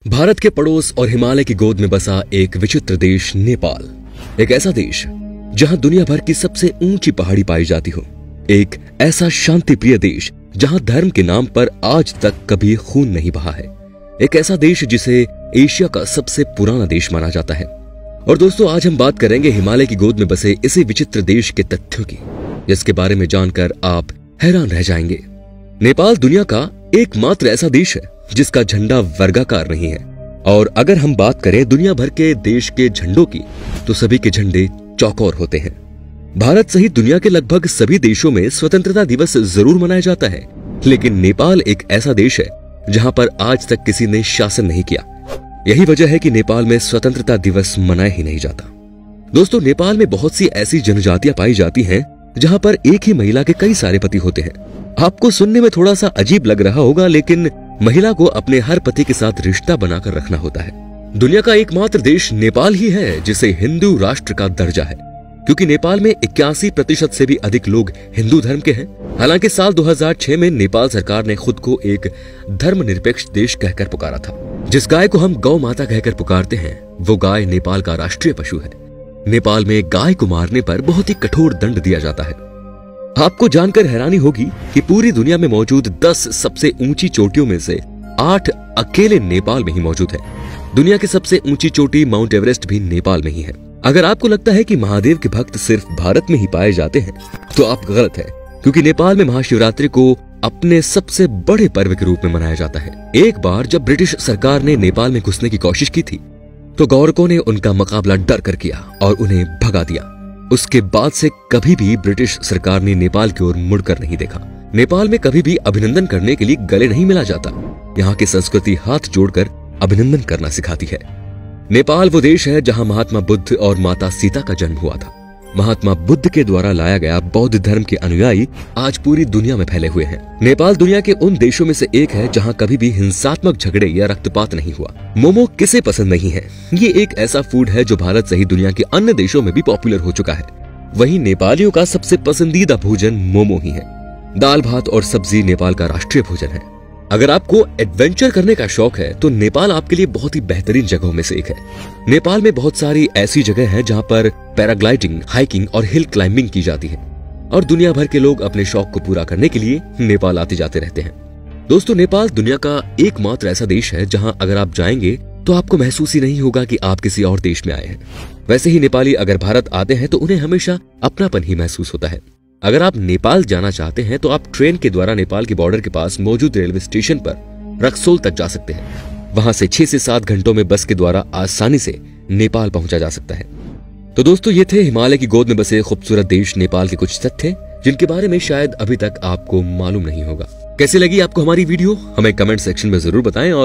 भारत के पड़ोस और हिमालय की गोद में बसा एक विचित्र देश नेपाल, एक ऐसा देश जहां दुनिया भर की सबसे ऊंची पहाड़ी पाई जाती हो। एक ऐसा शांति प्रिय देश जहां धर्म के नाम पर आज तक कभी खून नहीं बहा है। एक ऐसा देश जिसे एशिया का सबसे पुराना देश माना जाता है। और दोस्तों, आज हम बात करेंगे हिमालय की गोद में बसे इसी विचित्र देश के तथ्यों की, जिसके बारे में जानकर आप हैरान रह जाएंगे। नेपाल दुनिया का एकमात्र ऐसा देश है जिसका झंडा वर्गाकार नहीं है। और अगर हम बात करें दुनिया भर के देश के झंडों की, तो सभी के झंडे चौकोर होते हैं। भारत सहित दुनिया के लगभग सभी देशों में स्वतंत्रता दिवस जरूर मनाया जाता है, लेकिन नेपाल एक ऐसा देश है जहां पर आज तक किसी ने शासन नहीं किया। यही वजह है कि नेपाल में स्वतंत्रता दिवस मनाया ही नहीं जाता। दोस्तों, नेपाल में बहुत सी ऐसी जनजातियां पाई जाती हैं जहां पर एक ही महिला के कई सारे पति होते हैं। आपको सुनने में थोड़ा सा अजीब लग रहा होगा, लेकिन महिला को अपने हर पति के साथ रिश्ता बनाकर रखना होता है। दुनिया का एकमात्र देश नेपाल ही है जिसे हिंदू राष्ट्र का दर्जा है, क्योंकि नेपाल में 81% से भी अधिक लोग हिंदू धर्म के हैं। हालांकि साल 2006 में नेपाल सरकार ने खुद को एक धर्मनिरपेक्ष देश कहकर पुकारा था। जिस गाय को हम गौ माता कहकर पुकारते हैं, वो गाय नेपाल का राष्ट्रीय पशु है। नेपाल में गाय को मारने पर बहुत ही कठोर दंड दिया जाता है। आपको जानकर हैरानी होगी कि पूरी दुनिया में मौजूद 10 सबसे ऊंची चोटियों में से 8 अकेले नेपाल में ही मौजूद है। दुनिया की सबसे ऊंची चोटी माउंट एवरेस्ट भी नेपाल में ही है। अगर आपको लगता है कि महादेव के भक्त सिर्फ भारत में ही पाए जाते हैं, तो आप गलत है, क्योंकि नेपाल में महाशिवरात्रि को अपने सबसे बड़े पर्व के रूप में मनाया जाता है। एक बार जब ब्रिटिश सरकार ने नेपाल में घुसने की कोशिश की थी, तो गौरकों ने उनका मुकाबला डर कर किया और उन्हें भगा दिया। उसके बाद से कभी भी ब्रिटिश सरकार ने नेपाल की ओर मुड़कर नहीं देखा। नेपाल में कभी भी अभिनंदन करने के लिए गले नहीं मिला जाता। यहाँ की संस्कृति हाथ जोड़कर अभिनंदन करना सिखाती है। नेपाल वो देश है जहाँ महात्मा बुद्ध और माता सीता का जन्म हुआ था। महात्मा बुद्ध के द्वारा लाया गया बौद्ध धर्म के अनुयायी आज पूरी दुनिया में फैले हुए हैं। नेपाल दुनिया के उन देशों में से एक है जहां कभी भी हिंसात्मक झगड़े या रक्तपात नहीं हुआ। मोमो किसे पसंद नहीं है? ये एक ऐसा फूड है जो भारत सहित दुनिया के अन्य देशों में भी पॉपुलर हो चुका है। वहीं नेपालियों का सबसे पसंदीदा भोजन मोमो ही है। दाल भात और सब्जी नेपाल का राष्ट्रीय भोजन है। अगर आपको एडवेंचर करने का शौक है, तो नेपाल आपके लिए बहुत ही बेहतरीन जगहों में से एक है। नेपाल में बहुत सारी ऐसी जगह है जहां पर पैराग्लाइडिंग, हाइकिंग और हिल क्लाइंबिंग की जाती है, और दुनिया भर के लोग अपने शौक को पूरा करने के लिए नेपाल आते जाते रहते हैं। दोस्तों, नेपाल दुनिया का एकमात्र ऐसा देश है जहां अगर आप जाएंगे तो आपको महसूस ही नहीं होगा कि आप किसी और देश में आए हैं। वैसे ही नेपाली अगर भारत आते हैं तो उन्हें हमेशा अपनापन ही महसूस होता है। अगर आप नेपाल जाना चाहते हैं तो आप ट्रेन के द्वारा नेपाल के बॉर्डर के पास मौजूद रेलवे स्टेशन पर रक्सोल तक जा सकते हैं। वहां से 6 से 7 घंटों में बस के द्वारा आसानी से नेपाल पहुंचा जा सकता है। तो दोस्तों, ये थे हिमालय की गोद में बसे खूबसूरत देश नेपाल के कुछ तथ्य, जिनके बारे में शायद अभी तक आपको मालूम नहीं होगा। कैसी लगी आपको हमारी वीडियो? हमें कमेंट सेक्शन में जरूर बताएं। और